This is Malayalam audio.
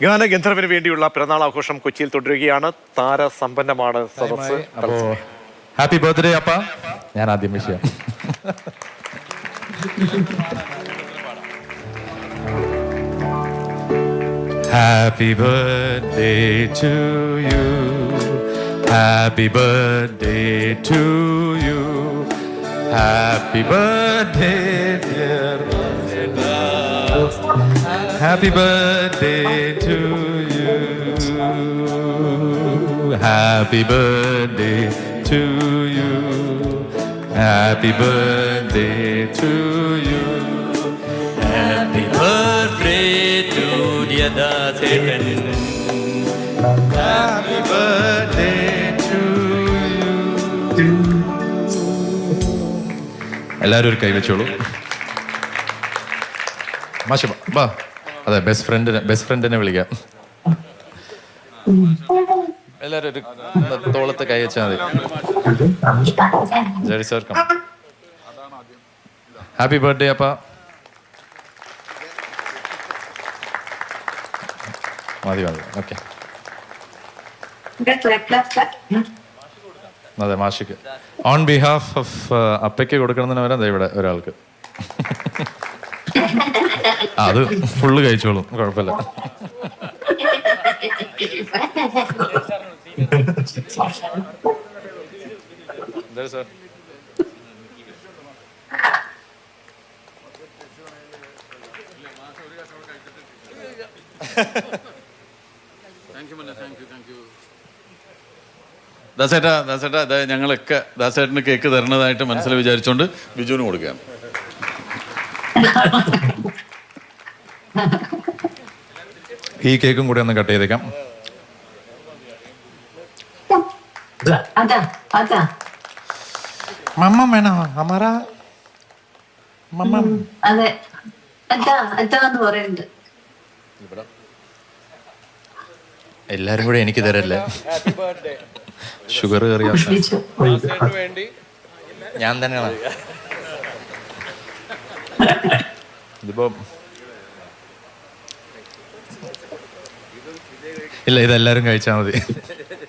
ഗാനഗന്ധർവിന് വേണ്ടിയുള്ള പിറന്നാൾ ആഘോഷം കൊച്ചിയിൽ തുടരുകയാണ്. താരസമ്പന്നമാണ് സദസ്സ്. ഹാപ്പി ബർത്ത്ഡേ അപ്പ. ഞാൻ ആദ്യം വിഷയം. Happy birthday to you. Happy birthday to you. Happy birthday dear Marcella. Happy birthday to you. Happy birthday to you. Happy birthday to you. Happy birthday to dear Dasetan. Happy birthday to you. എല്ലാവരും ഒരു കൈവച്ചോളൂ. മാഷ ബാ. അതെ, ബെസ്റ്റ് ഫ്രണ്ടിനെ വിളിക്കാം. എല്ലാവരും ഒരു തോളത്ത് കൈ വെച്ചാൽ മതി. ചേർക്കാം. ഹാപ്പി ബർത്ത്ഡേ അപ്പ. മതി. ഓക്കെ. അതെ, മാഷിക്ക് ഓൺ ബിഹാഫ് ഓഫ് അപ്പയ്ക്ക് കൊടുക്കണമെന്ന് വരാം. ഇവിടെ ഒരാൾക്ക് അത് ഫുള്ള് കഴിച്ചോളും, കുഴപ്പമില്ല. സാർ ദാസേട്ടാ അതായത് ഞങ്ങളൊക്കെ ദാസേട്ടന് കേക്ക് തരണതായിട്ട് മനസ്സിൽ വിചാരിച്ചോണ്ട് ബിജുവിന് കൊടുക്കുകയാണ്. ഈ കേക്കും കൂടി ഒന്ന് കട്ട് ചെയ്തേക്കാം. മമ്മ വേണോ? അമറ മമ്മ. അതെ, അതാന്ന് പറയുന്നുണ്ട്. എല്ലാരും കൂടെ എനിക്ക് തരല്ലേ. ഷുഗർ കയറിയ ഞാൻ തന്നെയാണ്. ഇതിപ്പോ ഇല്ല, ഇതെല്ലാരും കഴിച്ചാൽ മതി.